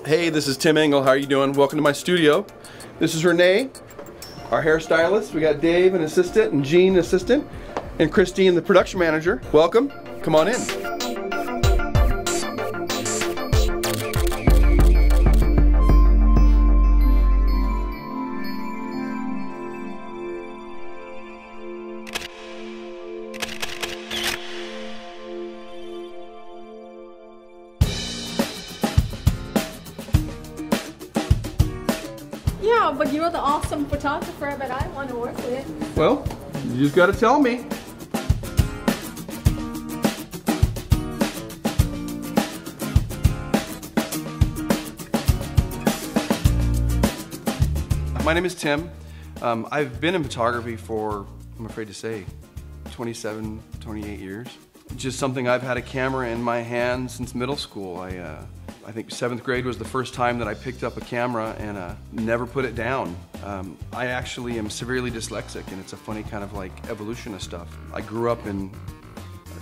Hey, this is Tim Engle. How are you doing? Welcome to my studio. This is Renee, our hairstylist. We got Dave, an assistant, and Jean, assistant, and Christine, the production manager. Welcome. Come on in. Yeah, but you're the awesome photographer that I want to work with. Well, you just got to tell me. My name is Tim. I've been in photography for, I'm afraid to say, 27, 28 years. Just something I've had a camera in my hand since middle school. I think 7th grade was the first time that I picked up a camera and never put it down. I actually am severely dyslexic, and it's a funny kind of like evolution of stuff. I grew up in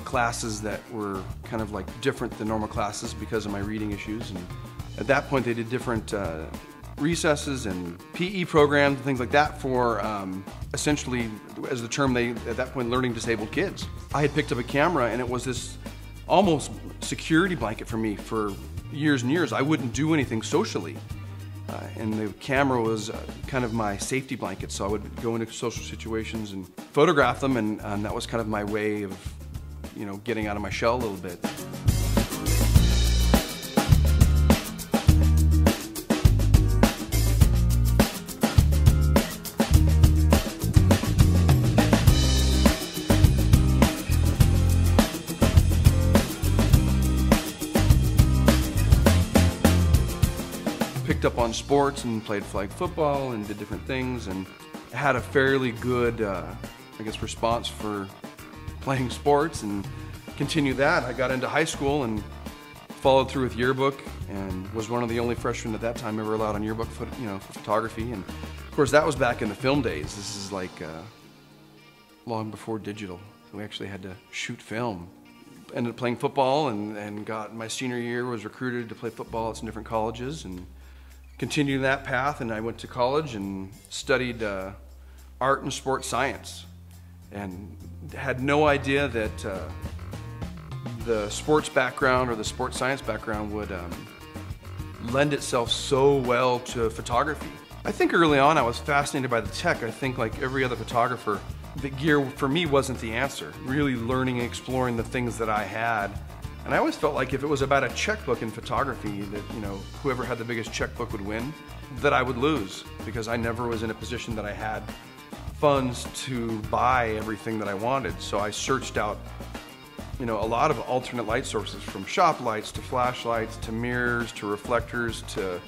classes that were kind of like different than normal classes because of my reading issues, and at that point they did different recesses and PE programs and things like that for essentially, as the term they at that point, learning disabled kids. I had picked up a camera and it was this almost security blanket for me for years and years. I wouldn't do anything socially, and the camera was kind of my safety blanket, so I would go into social situations and photograph them, and that was kind of my way of, you know, getting out of my shell a little bit. Picked up on sports and played flag football and did different things, and had a fairly good, I guess, response for playing sports, and continued that. I got into high school and followed through with yearbook, and was one of the only freshmen at that time ever allowed on yearbook, for photography. And of course, that was back in the film days. This is like long before digital. So we actually had to shoot film. Ended up playing football, and got my senior year, was recruited to play football at some different colleges, and continued that path. And I went to college and studied art and sports science, and had no idea that the sports background or the sports science background would lend itself so well to photography. I think early on I was fascinated by the tech. I think like every other photographer, the gear for me wasn't the answer. Really learning and exploring the things that I had. And I always felt like if it was about a checkbook in photography, that, you know, whoever had the biggest checkbook would win, that I would lose, because I never was in a position that I had funds to buy everything that I wanted. So I searched out, you know, a lot of alternate light sources, from shop lights to flashlights to mirrors to reflectors to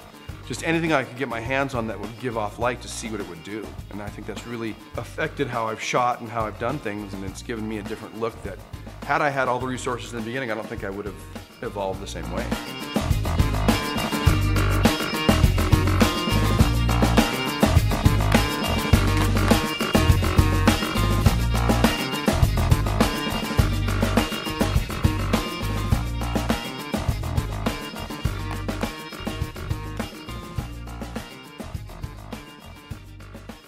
just anything I could get my hands on that would give off light to see what it would do. And I think that's really affected how I've shot and how I've done things, and it's given me a different look that, had I had all the resources in the beginning, I don't think I would have evolved the same way.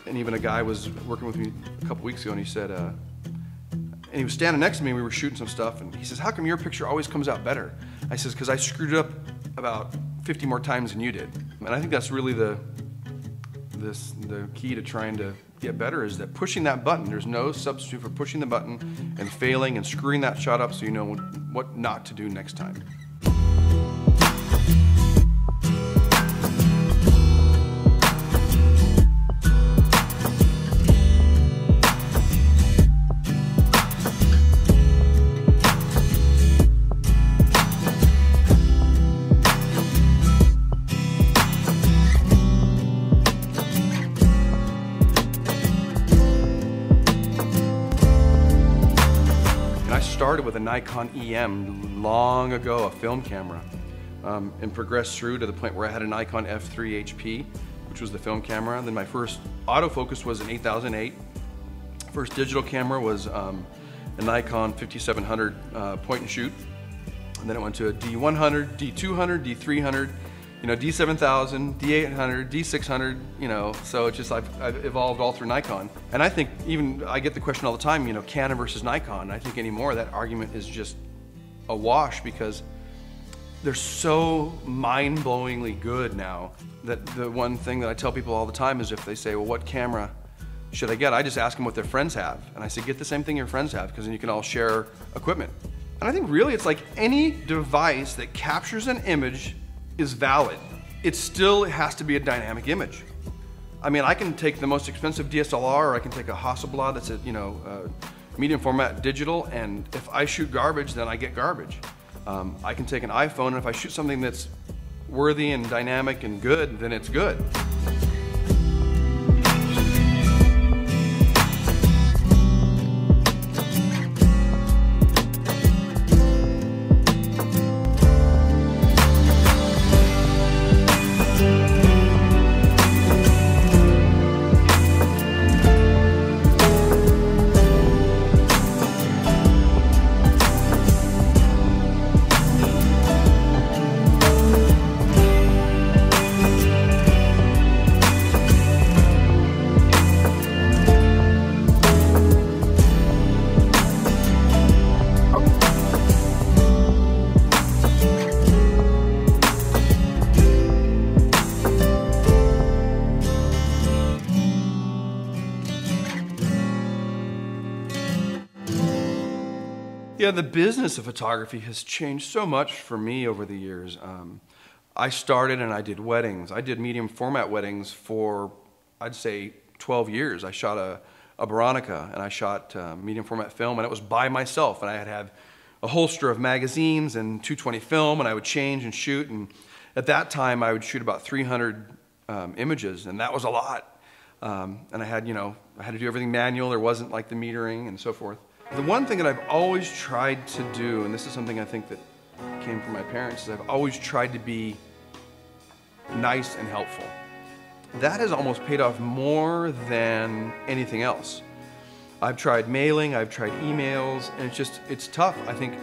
And even a guy was working with me a couple weeks ago, and he said, and he was standing next to me, we were shooting some stuff, and he says, "How come your picture always comes out better?" I says, "Because I screwed it up about 50 more times than you did." And I think that's really the key to trying to get better, is that pushing that button. There's no substitute for pushing the button and failing and screwing that shot up so you know what not to do next time. I started with a Nikon EM long ago, a film camera, and progressed through to the point where I had a Nikon F3 HP, which was the film camera. And then my first autofocus was an 8008. First digital camera was a Nikon 5700 point and shoot. And then it went to a D100, D200, D300, you know, D7000, D800, D600, you know, so it's just I've evolved all through Nikon. And I think even, I get the question all the time, you know, Canon versus Nikon. And I think anymore that argument is just a wash because they're so mind-blowingly good now that the one thing that I tell people all the time is if they say, well, what camera should I get? I just ask them what their friends have. And I say, get the same thing your friends have because then you can all share equipment. And I think really it's like any device that captures an image is valid. It still has to be a dynamic image. I mean, I can take the most expensive DSLR or I can take a Hasselblad that's a, you know, medium format digital, and if I shoot garbage, then I get garbage. I can take an iPhone, and if I shoot something that's worthy and dynamic and good, then it's good. Yeah, the business of photography has changed so much for me over the years. I started and I did weddings. I did medium format weddings for, I'd say, 12 years. I shot a Veronica and I shot medium format film, and it was by myself. And I had a holster of magazines and 220 film, and I would change and shoot. And at that time, I would shoot about 300 images, and that was a lot. And I had, you know, I had to do everything manual. There wasn't like the metering and so forth. The one thing that I've always tried to do, and this is something I think that came from my parents, is I've always tried to be nice and helpful. That has almost paid off more than anything else. I've tried mailing, I've tried emails, and it's tough. I think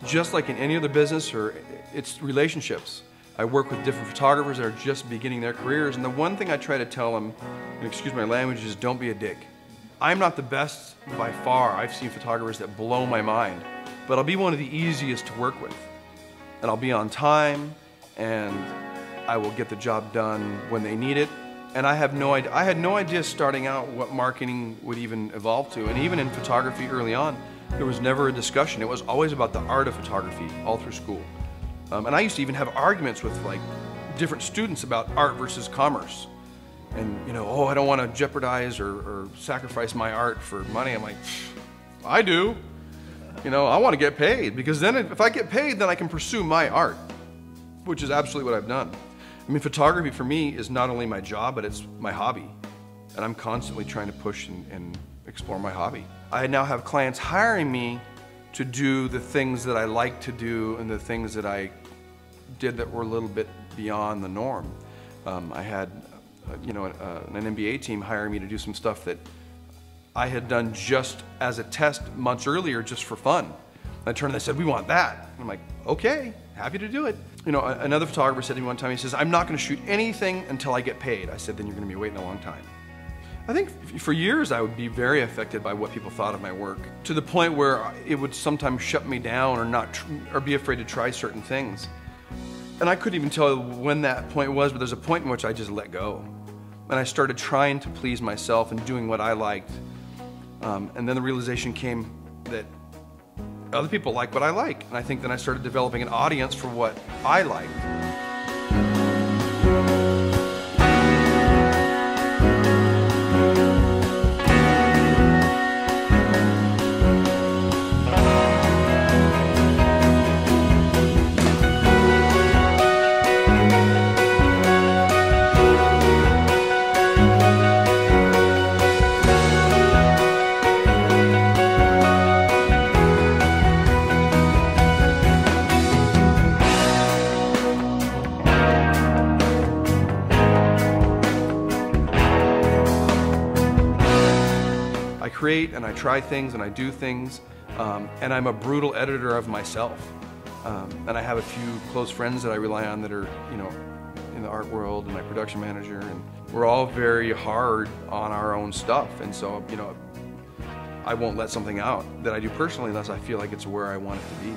just like in any other business, or it's relationships. I work with different photographers that are just beginning their careers, and the one thing I try to tell them, and excuse my language, is don't be a dick. I'm not the best by far. I've seen photographers that blow my mind, but I'll be one of the easiest to work with. And I'll be on time, and I will get the job done when they need it. And I had no idea starting out what marketing would even evolve to. And even in photography early on, there was never a discussion. It was always about the art of photography all through school. And I used to even have arguments with like different students about art versus commerce. And, you know, oh, I don't want to jeopardize or sacrifice my art for money. I'm like, I do. You know, I want to get paid, because then if I get paid, then I can pursue my art, which is absolutely what I've done. I mean, photography for me is not only my job, but it's my hobby. And I'm constantly trying to push and explore my hobby. I now have clients hiring me to do the things that I like to do and the things that I did that were a little bit beyond the norm. I had you know, an NBA team hiring me to do some stuff that I had done just as a test months earlier, just for fun. And I turned and they said, we want that. I'm like, okay, happy to do it. You know, another photographer said to me one time, he says, I'm not going to shoot anything until I get paid. I said, then you're going to be waiting a long time. I think for years I would be very affected by what people thought of my work, to the point where it would sometimes shut me down or be afraid to try certain things. And I couldn't even tell when that point was, but there's a point in which I just let go. And I started trying to please myself and doing what I liked. And then the realization came that other people like what I like. And I think then I started developing an audience for what I liked. Create and I try things and I do things, and I'm a brutal editor of myself. And I have a few close friends that I rely on that are, you know, in the art world, and my production manager, and we're all very hard on our own stuff. And so, you know, I won't let something out that I do personally unless I feel like it's where I want it to be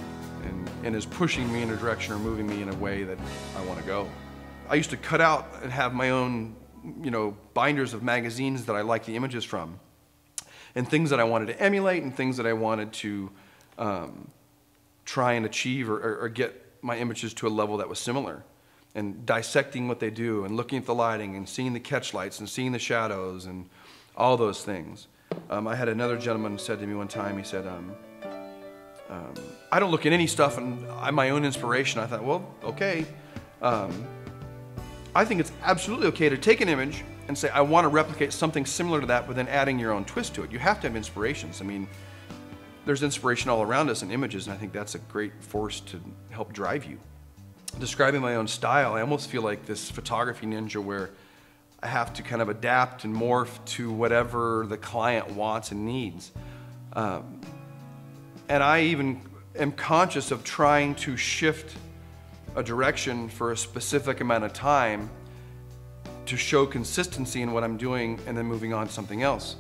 and is pushing me in a direction or moving me in a way that I want to go. I used to cut out and have my own, you know, binders of magazines that I liked the images from, and things that I wanted to emulate and things that I wanted to try and achieve or get my images to a level that was similar, and dissecting what they do and looking at the lighting and seeing the catch lights and seeing the shadows and all those things. I had another gentleman said to me one time, he said, I don't look at any stuff and I'm my own inspiration. I thought, well, okay. I think it's absolutely okay to take an image and say, I want to replicate something similar to that, but then adding your own twist to it. You have to have inspirations. I mean, there's inspiration all around us in images, and I think that's a great force to help drive you. Describing my own style, I almost feel like this photography ninja where I have to kind of adapt and morph to whatever the client wants and needs. And I even am conscious of trying to shift a direction for a specific amount of time to show consistency in what I'm doing and then moving on to something else.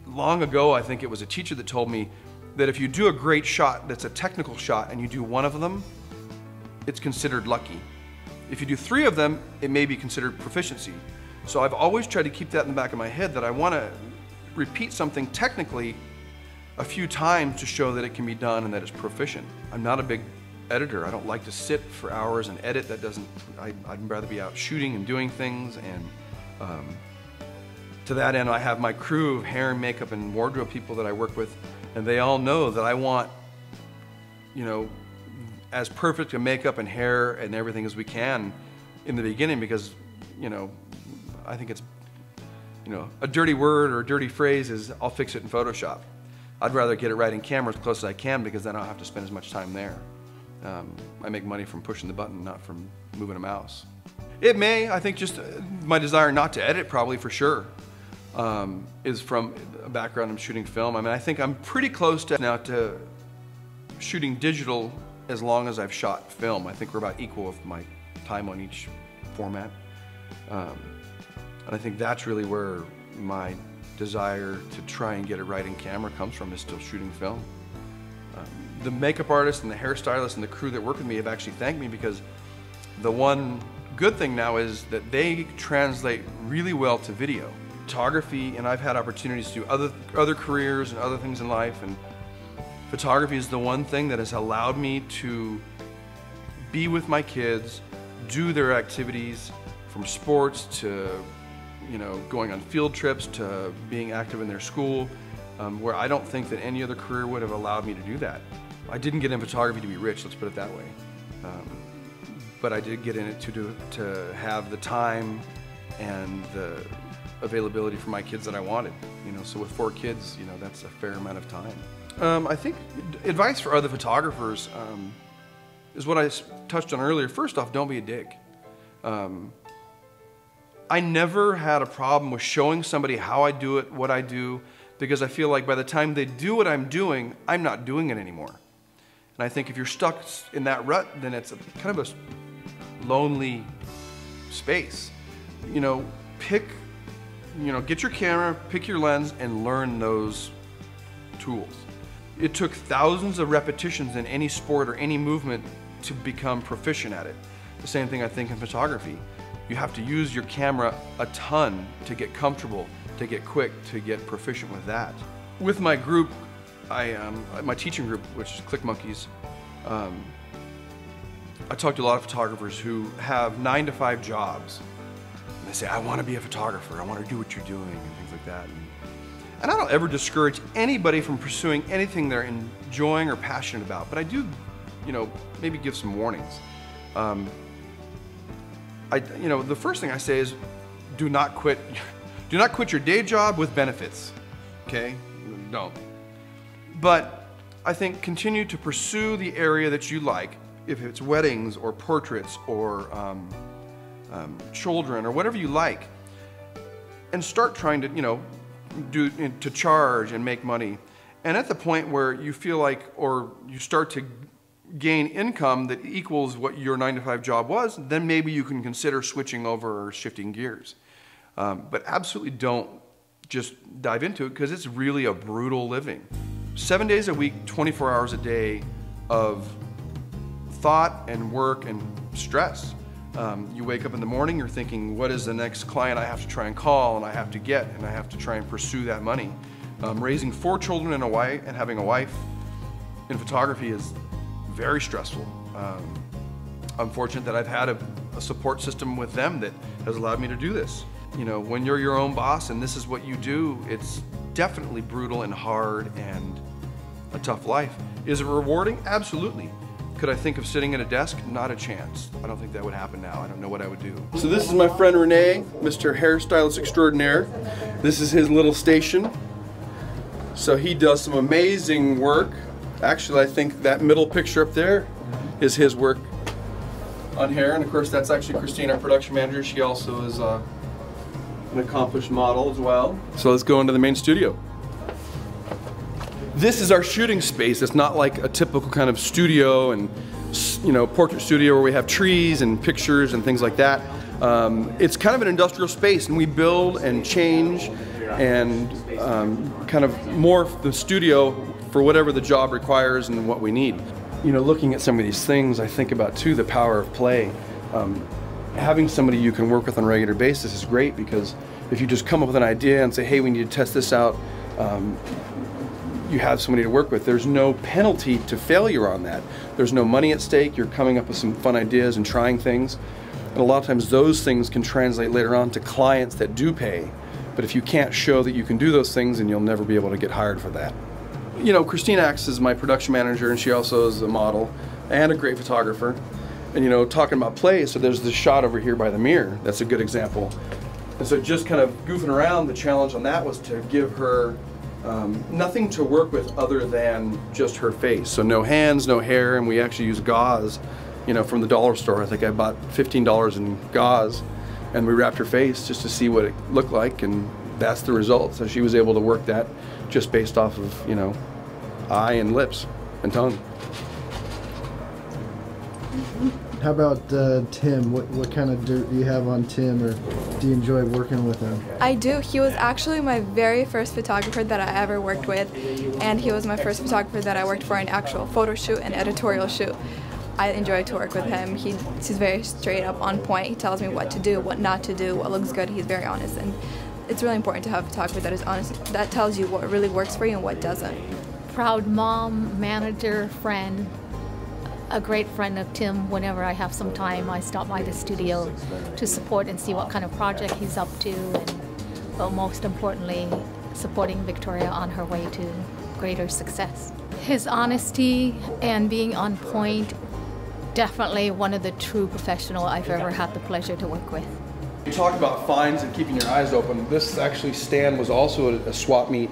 Long ago, I think it was a teacher that told me that if you do a great shot that's a technical shot and you do one of them, it's considered lucky. If you do 3 of them, it may be considered proficiency. So I've always tried to keep that in the back of my head, that I want to repeat something technically a few times to show that it can be done and that it's proficient. I'm not a big editor. I don't like to sit for hours and edit. That doesn't, I'd rather be out shooting and doing things. And to that end, I have my crew of hair and makeup and wardrobe people that I work with, and they all know that I want, you know, as perfect a makeup and hair and everything as we can in the beginning, because, you know, I think it's, you know, a dirty word or a dirty phrase is, I'll fix it in Photoshop. I'd rather get it right in camera as close as I can, because then I don't have to spend as much time there. I make money from pushing the button, not from moving a mouse. It may, I think just my desire not to edit, probably for sure, is from a background of shooting film. I mean, I think I'm pretty close to now to shooting digital as long as I've shot film. I think we're about equal with my time on each format. And I think that's really where my desire to try and get it right in camera comes from, is still shooting film. The makeup artist and the hairstylist and the crew that work with me have actually thanked me, because the one good thing now is that they translate really well to video. Photography, and I've had opportunities to do other careers and other things in life, and photography is the one thing that has allowed me to be with my kids, do their activities, from sports to, you know, going on field trips to being active in their school, where I don't think that any other career would have allowed me to do that. I didn't get in photography to be rich, let's put it that way. But I did get in it to have the time and the availability for my kids that I wanted. You know, so with 4 kids, you know, that's a fair amount of time. I think advice for other photographers is what I touched on earlier. First off, don't be a dick. I never had a problem with showing somebody how I do it, what I do, because I feel like by the time they do what I'm doing, I'm not doing it anymore. And I think if you're stuck in that rut, then it's kind of a lonely space. You know, get your camera, pick your lens, and learn those tools. It took thousands of repetitions in any sport or any movement to become proficient at it. The same thing I think in photography. You have to use your camera a ton to get comfortable, to get quick, to get proficient with that. With my group, my teaching group, which is Click Monkeys, I talk to a lot of photographers who have 9-to-5 jobs. And they say, I want to be a photographer, I want to do what you're doing, and things like that. And I don't ever discourage anybody from pursuing anything they're enjoying or passionate about, but I do, you know, maybe give some warnings. You know, the first thing I say is, do not quit your day job with benefits, okay? Don't. But I think continue to pursue the area that you like, if it's weddings or portraits or children or whatever you like, and start trying to, you know, to charge and make money. And at the point where you feel like, or you start to gain income that equals what your 9-to-5 job was, then maybe you can consider switching over or shifting gears. But absolutely don't just dive into it, because it's really a brutal living. 7 days a week, 24 hours a day of thought and work and stress. You wake up in the morning, you're thinking, what is the next client I have to try and call and I have to get, and I have to try and pursue that money. Raising 4 children and a wife, and having a wife in photography is very stressful. I'm fortunate that I've had a support system with them that has allowed me to do this. You know, when you're your own boss and this is what you do, it's definitely brutal and hard and a tough life. Is it rewarding? Absolutely. Could I think of sitting at a desk? Not a chance. I don't think that would happen now. I don't know what I would do. So this is my friend Renee, Mr. Hairstylist Extraordinaire. This is his little station. So he does some amazing work. Actually, I think that middle picture up there is his work on hair. And of course, that's actually Christine, our production manager. She also is an accomplished model as well. So let's go into the main studio. This is our shooting space. It's not like a typical kind of studio and, you know, portrait studio where we have trees and pictures and things like that. It's kind of an industrial space, and we build and change and kind of morph the studio for whatever the job requires and what we need. You know, looking at some of these things, I think about too the power of play. Having somebody you can work with on a regular basis is great, because if you just come up with an idea and say, hey, we need to test this out, you have somebody to work with. There's no penalty to failure on that. There's no money at stake. You're coming up with some fun ideas and trying things. And a lot of times those things can translate later on to clients that do pay. But if you can't show that you can do those things, then you'll never be able to get hired for that. You know, Christine acts as my production manager, and she also is a model and a great photographer. And you know, talking about play, so there's this shot over here by the mirror. That's a good example. And so just kind of goofing around, the challenge on that was to give her nothing to work with other than just her face. So no hands, no hair, and we actually use gauze, you know, from the dollar store. I think I bought $15 in gauze, and we wrapped her face just to see what it looked like, and that's the result. So she was able to work that just based off of, you know, eye and lips and tongue. How about Tim? What kind of dirt do you have on Tim, or do you enjoy working with him? I do. He was actually my very first photographer that I ever worked with, and he was my first photographer that I worked for an actual photo shoot and editorial shoot. I enjoy to work with him. He's very straight up, on point. He tells me what to do, what not to do, what looks good. He's very honest, and it's really important to have a photographer that is honest, that tells you what really works for you and what doesn't. Proud mom, manager, friend. A great friend of Tim. Whenever I have some time, I stop by the studio to support and see what kind of project he's up to, but most importantly, supporting Victoria on her way to greater success. His honesty and being on point, definitely one of the true professionals I've ever had the pleasure to work with. You talk about finds and keeping your eyes open. This actually stand was also a swap meet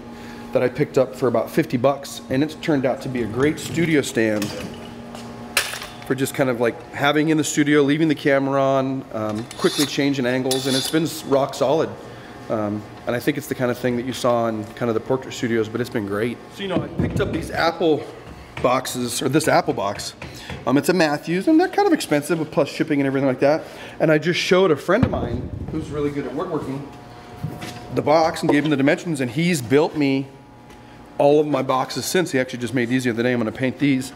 that I picked up for about 50 bucks, and it's turned out to be a great studio stand for just kind of like having in the studio, leaving the camera on, quickly changing angles, and it's been rock solid. And I think it's the kind of thing that you saw in kind of the portrait studios, but it's been great. So, you know, I picked up these Apple boxes, or this Apple box. It's a Matthews, and they're kind of expensive, with plus shipping and everything like that. And I just showed a friend of mine who's really good at woodworking the box and gave him the dimensions, and he's built me all of my boxes since. He actually just made these the other day. I'm gonna paint these.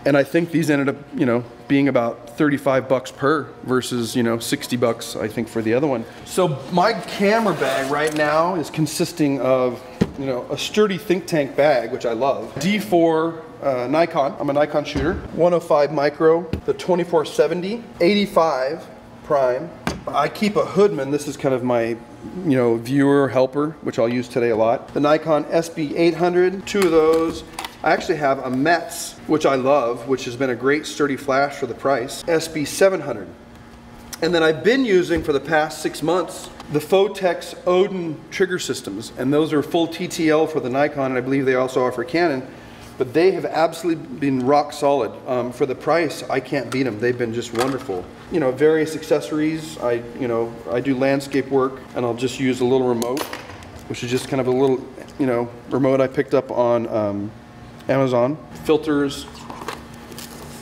And I think these ended up, you know, being about 35 bucks per versus, you know, 60 bucks, I think, for the other one. So my camera bag right now is consisting of, you know, a sturdy think tank bag, which I love. D4 Nikon, I'm a Nikon shooter. 105 micro, the 2470, 85 prime. I keep a Hoodman. This is kind of my, you know, viewer helper, which I'll use today a lot. The Nikon SB800, 2 of those. I actually have a Metz, which I love, which has been a great sturdy flash for the price, SB700. And then I've been using for the past 6 months the Photex Odin trigger systems, and those are full TTL for the Nikon, and I believe they also offer Canon, but they have absolutely been rock solid. For the price, I can't beat them. They've been just wonderful. You know, various accessories. I do landscape work, and I'll just use a little remote, which is just kind of a little, you know, remote I picked up on Amazon. Filters,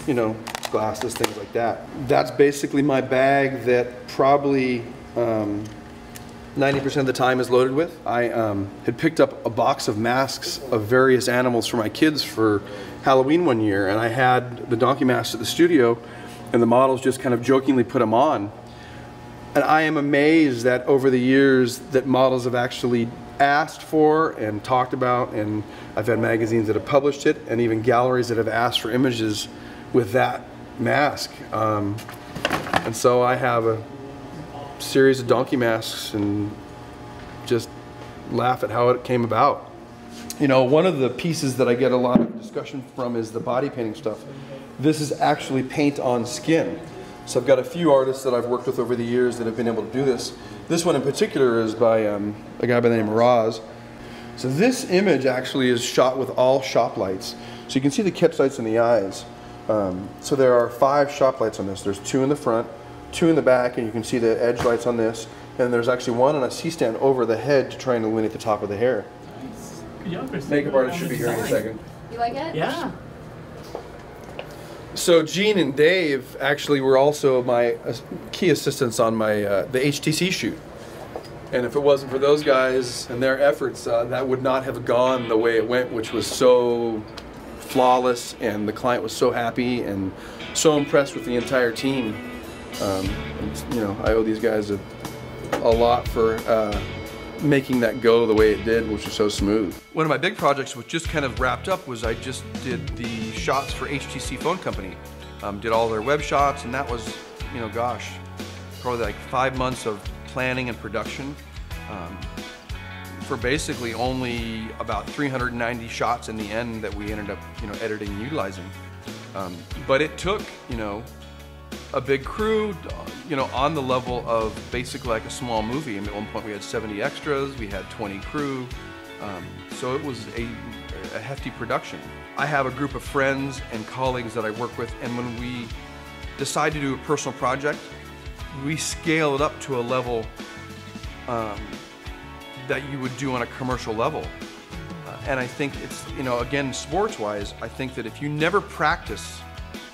you know, glasses, things like that. That's basically my bag that probably 90% of the time is loaded with. I had picked up a box of masks of various animals for my kids for Halloween one year, and I had the donkey masks at the studio, and the models just kind of jokingly put them on. And I am amazed that over the years that models have actually asked for and talked about, and I've had magazines that have published it, and even galleries that have asked for images with that mask. And so I have a series of donkey masks and just laugh at how it came about. You know, one of the pieces that I get a lot of discussion from is the body painting stuff. This is actually paint on skin. So I've got a few artists that I've worked with over the years that have been able to do this. This one in particular is by a guy by the name of Roz. So this image actually is shot with all shop lights. So you can see the catch lights in the eyes. So there are 5 shop lights on this. There's 2 in the front, 2 in the back, and you can see the edge lights on this. And there's actually 1 on a C-stand over the head to try and illuminate the top of the hair. Nice. Makeup artist should be here in a second. You like it? Yeah. So Gene and Dave actually were also my key assistants on my the HTC shoot. And if it wasn't for those guys and their efforts, that would not have gone the way it went, which was so flawless, and the client was so happy and so impressed with the entire team. And, you know, I owe these guys a lot for making that go the way it did, which was so smooth. One of my big projects, which just kind of wrapped up, was I just did the shots for HTC Phone Company. Did all their web shots, and that was, you know, gosh, probably like 5 months of planning and production for basically only about 390 shots in the end that we ended up, you know, editing and utilizing. But it took, you know, a big crew, you know, on the level of basically like a small movie. And at one point we had 70 extras, we had 20 crew. So it was a hefty production. I have a group of friends and colleagues that I work with, and when we decide to do a personal project, we scale it up to a level that you would do on a commercial level. And I think it's, you know, again, sports-wise, I think that if you never practice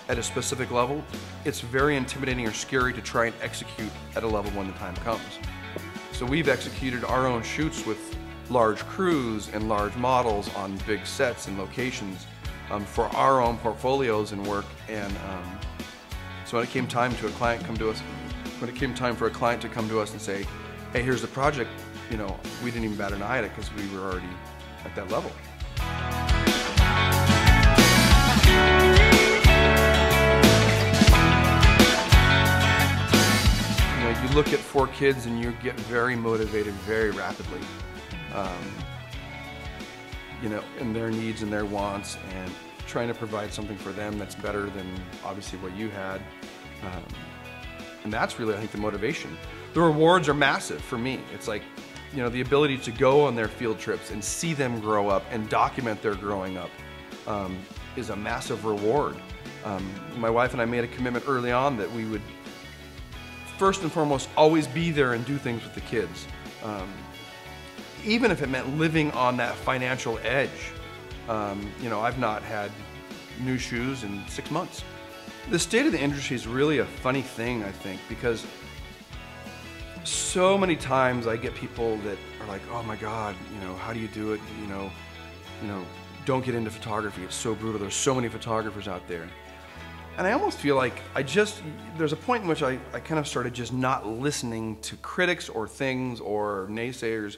at a specific level, it's very intimidating or scary to try and execute at a level when the time comes. So we've executed our own shoots with large crews and large models on big sets and locations for our own portfolios and work. And so when it came time to a client come to us, when it came time for a client to come to us and say, hey, here's the project, you know, we didn't even bat an eye at it because we were already at that level. You look at 4 kids and you get very motivated very rapidly, you know, in their needs and their wants, and trying to provide something for them that's better than obviously what you had. And that's really, I think, the motivation. The rewards are massive for me. It's like, you know, the ability to go on their field trips and see them grow up and document their growing up is a massive reward. My wife and I made a commitment early on that we would first and foremost always be there and do things with the kids. Even if it meant living on that financial edge. You know, I've not had new shoes in 6 months. The state of the industry is really a funny thing, I think, because so many times I get people that are like, oh my God, you know, how do you do it? You know, don't get into photography. It's so brutal. There's so many photographers out there. And I almost feel like there's a point in which I kind of started just not listening to critics or things or naysayers.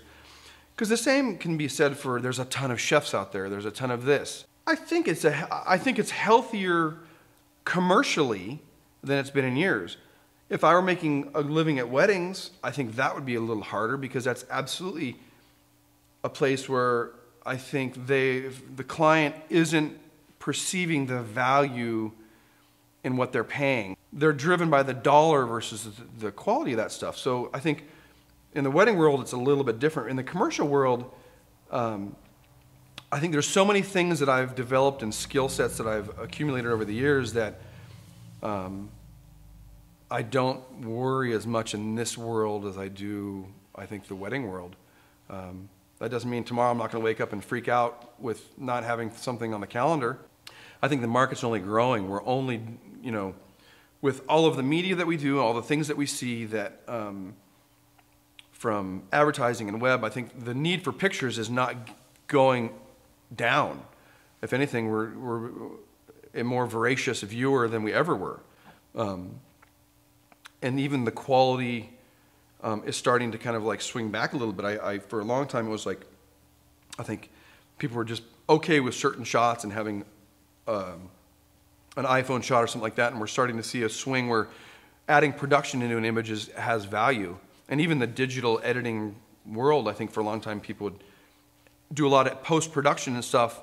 Because the same can be said for, there's a ton of chefs out there, there's a ton of this. I think it's healthier commercially than it's been in years. If I were making a living at weddings, I think that would be a little harder, because that's absolutely a place where I think the client isn't perceiving the value in what they're paying. They're driven by the dollar versus the quality of that stuff. So I think in the wedding world, it's a little bit different. In the commercial world, I think there's so many things that I've developed and skill sets that I've accumulated over the years that I don't worry as much in this world as I do, I think, the wedding world. That doesn't mean tomorrow I'm not going to wake up and freak out with not having something on the calendar. I think the market's only growing. We're only, you know, with all of the media that we do, all the things that we see that from advertising and web, I think the need for pictures is not going down. If anything, we're a more voracious viewer than we ever were. And even the quality is starting to kind of like swing back a little bit. I for a long time, it was like, I think people were just okay with certain shots and having an iPhone shot or something like that, and we're starting to see a swing where adding production into an image has value. And even the digital editing world, I think for a long time people would do a lot of post-production and stuff,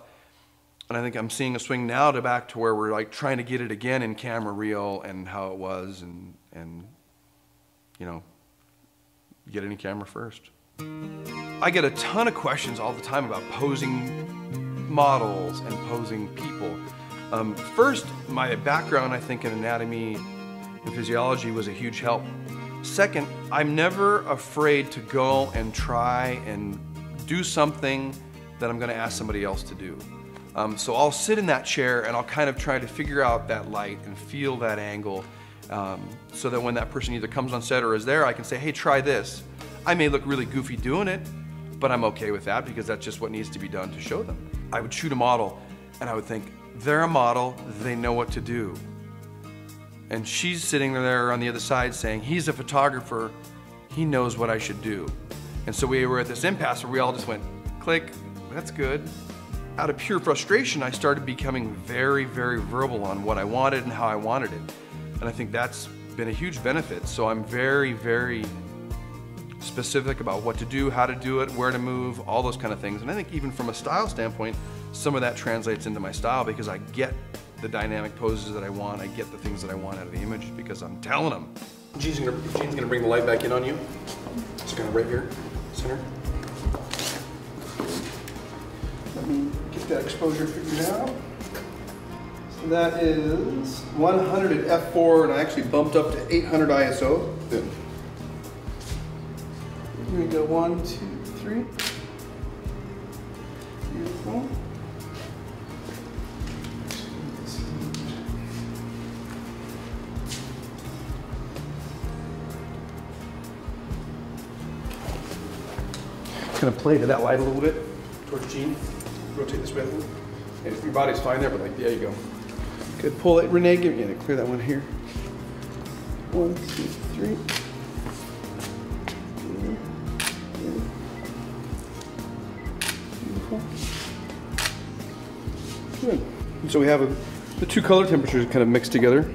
and I think I'm seeing a swing now to back to where we're like trying to get it again in camera reel and how it was, and you know, get it in camera first. I get a ton of questions all the time about posing models and posing people. First, my background, I think, in anatomy and physiology was a huge help. Second, I'm never afraid to go and try and do something that I'm going to ask somebody else to do. So I'll sit in that chair and I'll kind of try to figure out that light and feel that angle, so that when that person either comes on set or is there, I can say, hey, try this. I may look really goofy doing it, but I'm okay with that because that's just what needs to be done to show them. I would shoot a model and I would think, they're a model, they know what to do. And she's sitting there on the other side saying, he's a photographer, he knows what I should do. And so we were at this impasse where we all just went, click, that's good. Out of pure frustration, I started becoming very, very verbal on what I wanted and how I wanted it. And I think that's been a huge benefit. So I'm very, very specific about what to do, how to do it, where to move, all those kind of things. And I think even from a style standpoint, some of that translates into my style because I get the dynamic poses that I want, I get the things that I want out of the image because I'm telling them. Gene's gonna bring the light back in on you. It's kind of right here, center. Let me get that exposure figured out. So that is 100 at f4, and I actually bumped up to 800 ISO. Good. Here we go, 1, 2, 3. Beautiful. Kind of play to that light a little bit towards Gene. Rotate this way. And your body's fine there, but like, there you go. Good. Pull it, Renee. Give me clear that one here. 1, 2, 3. Beautiful. Good. And so we have the two color temperatures kind of mixed together.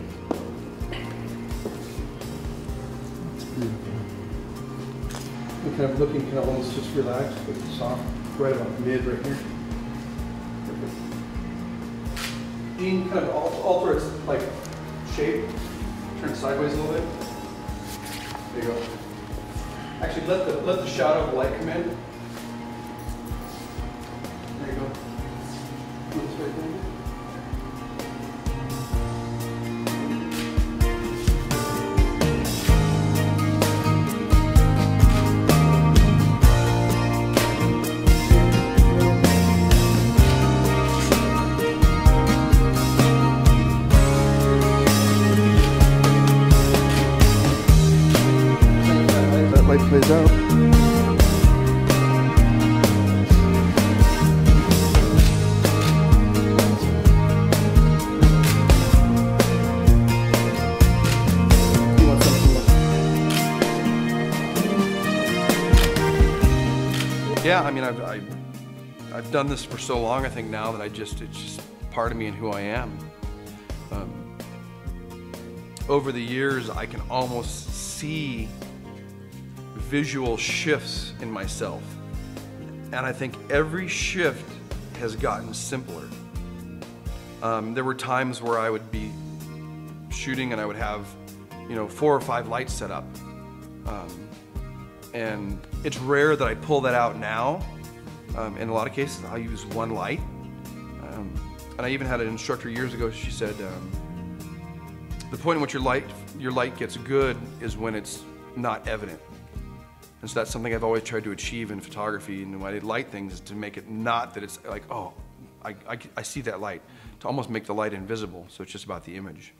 Kind of looking kind of almost just relaxed, but soft, right about mid right here. Perfect. Gene, kind of alter its like shape, turn sideways a little bit. There you go. Actually, let the shadow of the light come in. There you go. Move this way, thing. Plays out. Yeah, I mean, I've done this for so long. I think now that it's just part of me and who I am. Over the years, I can almost see visual shifts in myself, and I think every shift has gotten simpler. There were times where I would be shooting and I would have, 4 or 5 lights set up, and it's rare that I pull that out now. In a lot of cases, I'll use one light, and I even had an instructor years ago. She said, "The point in which your light gets good is when it's not evident." And so that's something I've always tried to achieve in photography, and when I light things is to make it not that it's like, oh, I see that light, to almost make the light invisible, so it's just about the image.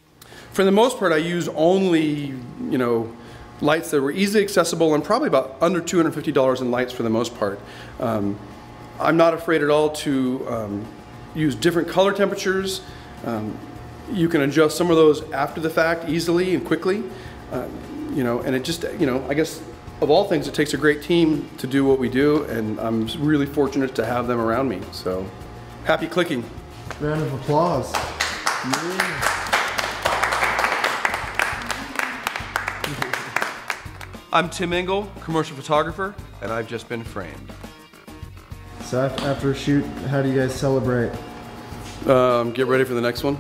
For the most part, I use only, you know, lights that were easily accessible and probably about under $250 in lights for the most part. I'm not afraid at all to use different color temperatures. You can adjust some of those after the fact easily and quickly. You know, and it just, you know, I guess of all things, it takes a great team to do what we do, and I'm really fortunate to have them around me. So, happy clicking. Round of applause. Yeah. I'm Tim Engle, commercial photographer, and I've just been framed. So after a shoot, how do you guys celebrate? Get ready for the next one.